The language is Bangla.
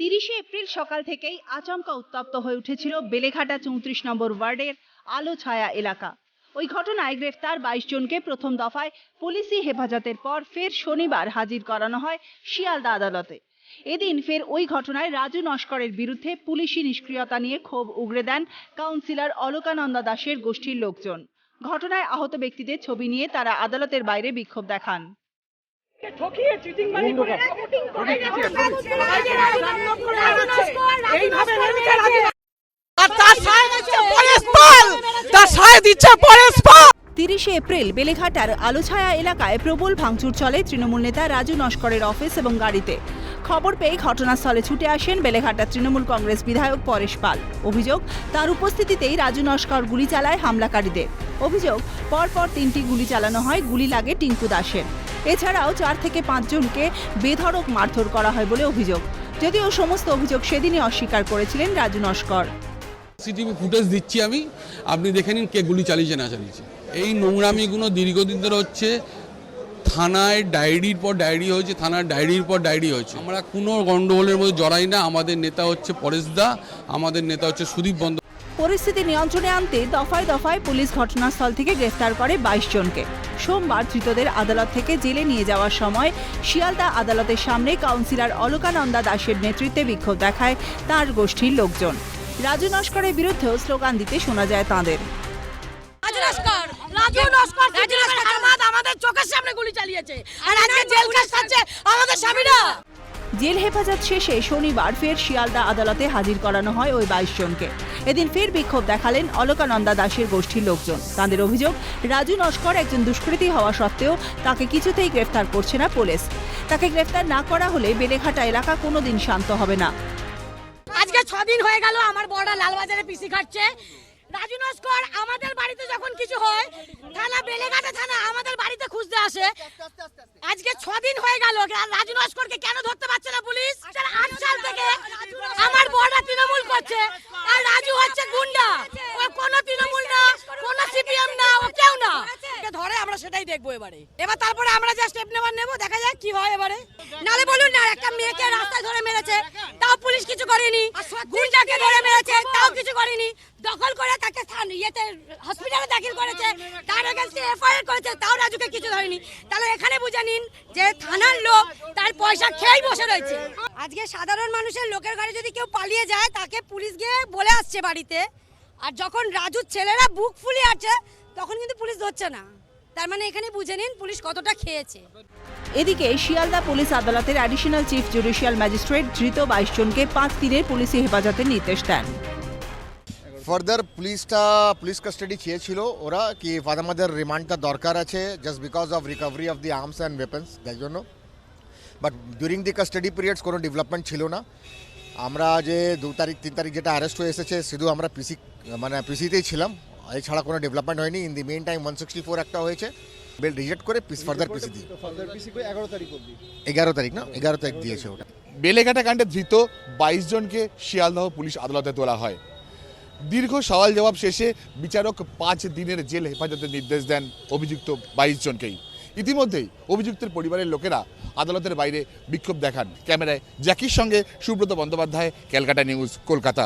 30শে এপ্রিল সকাল থেকেই আচমকা উত্তপ্ত হয়ে উঠেছিল বেলেঘাটা 34 নম্বর ওয়ার্ডের আলো ছায়া এলাকা। ওই ঘটনায় গ্রেফতার 22 জনকে প্রথম দফায় পুলিশি হেফাজতের পর ফের শনিবার হাজির করানো হয় শিয়ালদা আদালতে। এদিন ফের ওই ঘটনায় রাজু নস্করের বিরুদ্ধে পুলিশি নিষ্ক্রিয়তা নিয়ে ক্ষোভ উগরে দেন কাউন্সিলর অলকানন্দা দাসের গোষ্ঠীর লোকজন। ঘটনায় আহত ব্যক্তিদের ছবি নিয়ে তারা আদালতের বাইরে বিক্ষোভ দেখান। তিরিশে এপ্রিল বেলেঘাটার আলোছায়া এলাকায় প্রবল ভাঙচুর চলে তৃণমূল নেতা রাজু নস্করের অফিস এবং গাড়িতে। খবর পেয়ে ঘটনাস্থলে ছুটে আসেন বেলেঘাটা তৃণমূল কংগ্রেস বিধায়ক পরেশ পাল। অভিযোগ, তার উপস্থিতিতেই রাজু নস্কর গুলি চালায় হামলাকারীদের। অভিযোগ, পরপর 3টি গুলি চালানো হয়, গুলি লাগে টিঙ্কু দাসের। এছাড়াও 4 থেকে 5 জনকে বেধড়ক মারধর করা হয় বলে অভিযোগ। যদিও সমস্ত অভিযোগ সেদিনই অস্বীকার করেছিলেন রাজু নস্কর। সিসিটিভি ফুটেজ দিচ্ছি আমি, আপনি দেখে নিন কে গুলি চালিয়েছে না চালিয়েছে। এই নোংরামিগুলো দীর্ঘদিন ধরে হচ্ছে। থানায় ডায়েরির পর ডায়েরি হয়েছে, থানার ডায়েরির পর ডায়েরি হয়েছে। আমরা কোনো গন্ডগোলের মধ্যে জড়াই না। আমাদের নেতা হচ্ছে পরেশ দা, আমাদের নেতা হচ্ছে সুদীপ বন্দ্যোপাধ্যায়। পরিস্থিতি নিয়ন্ত্রণে আনতে দফায় দফায় পুলিশ ঘটনাস্থল থেকে গ্রেফতার করে 22 জনকে। সোমবার ধৃতদের আদালত থেকে জেলে নিয়ে যাওয়ার সময় শিয়ালদা আদালতের সামনে কাউন্সিলর অলকানন্দা দাসের নেতৃত্বে বিক্ষোভ দেখায় তার গোষ্ঠীর লোকজন। রাজু নস্করের বিরুদ্ধেও স্লোগান দিতে শোনা যায় তাঁদের। জেল হেফাজত শেষে শনিবার ফের শিয়ালদা আদালতে হাজির করানো হয় ওই 22 জনকে। এদিন ফের বিক্ষোভ দেখালেন অলকানন্দা দাসের গোষ্ঠীর লোকজন। তাদের অভিযোগ, রাজু নস্কর একজন দুষ্কৃতী হওয়া সত্ত্বেও তাকে কিছুতেই গ্রেফতার করছে না পুলিশ। তাকে গ্রেফতার না করা হলে বেলেঘাটা এলাকা কোনোদিন শান্ত হবে না। আজকে 6 দিন হয়ে গেল আমার বড়া লালবাজারে পিসি খাচ্ছে। রাজু নস্কর আমাদের বাড়িতে যখন কিছু হয়, থানা বেলেঘাটা থানা আমাদের বাড়িতে খুঁজতে আসে। আজকে 6 দিন হয়ে গেল, রাজু নস্করকে কেন ধরতে পারছে না পুলিশ? 8 সাল থেকে আমার বড়া তৃণমূল করছে, আর রাজু হচ্ছে গুন্ডা। ও কোনো তৃণমূল না, কোনো সিপিএম না, ও কেউ না। ধরে আমরা সেটাই দেখবো এবারে। এবার তারপরে আমরা যা স্টেপ নেব, দেখা যাক কি হয় এবারে। নালে বলুন না, একটা মেয়েকে রাস্তায় ধরে মেরেছে, তাও পুলিশ কিছু করেনি। গুন্ডাকে ধরে মেরেছে, তাও কিছু করেনি। দখল করে তাকে হসপিটালে দাখিল করেছে, তার এগেইনস্টে এফআইআর করেছে, তাও রাজুকে কিছু ধরেনি। তাহলে এখানে বুঝে নিন যে থানার লোক তার পয়সা খেয়েই বসে রয়েছে। আজকে সাধারণ মানুষের লোকের ঘরে যদি কেউ পালিয়ে যায়, তাকে পুলিশ গিয়ে বলে আসছে বাড়িতে। আর যখন রাজুর ছেলেরা বুক ফুলিয়ে আছে, তখন কিন্তু পুলিশ ধরছে না। তার মানে এখানে বুঝে নিন পুলিশ কতটা খেয়েছে। এদিকে শিয়ালদা পুলিশ আদালতের অ্যাডিশনাল চিফ জুডিশিয়াল ম্যাজিস্ট্রেট ধৃত 22 জনকে 5 দিনের পুলিশি হেফাজতের নির্দেশ দেন। ফার্দার পুলিশ কাস্টাডি চেয়েছিল ওরা কি আমাদের রিমান্ডটা দরকার আছে just because of recovery of the arms and weapons, তাই জন্য। But during the custody periods কোনো ডেভেলপমেন্ট ছিল না। আমরা যে 2 তারিখ 3 তারিখ যেটা অ্যারেস্ট হয়ে এসেছে, শুধু আমরা পিসিতেই ছিলাম, এছাড়া কোনো ডেভেলপমেন্ট হয়নি। ইন দি মেইন টাইম 164 একটা হয়েছে, বেল রিজেক্ট করে ফার্দার পিসি দিয়ে 11 তারিখ না 11 তারিখ দিয়েছে ওটা। বেলেঘাটা কাণ্ডে ধৃত 22 জনকে শিয়ালদহ পুলিশ আদালতে তোলা হয়। দীর্ঘ সওয়াল জবাব শেষে বিচারক 5 দিনের জেল হেফাজতের নির্দেশ দেন অভিযুক্ত 22 জনকেই। ইতিমধ্যেই অভিযুক্তের পরিবারের লোকেরা আদালতের বাইরে বিক্ষোভ দেখান। ক্যামেরায় জ্যাকির সঙ্গে সুব্রত বন্দ্যোপাধ্যায়, ক্যালকাটা নিউজ, কলকাতা।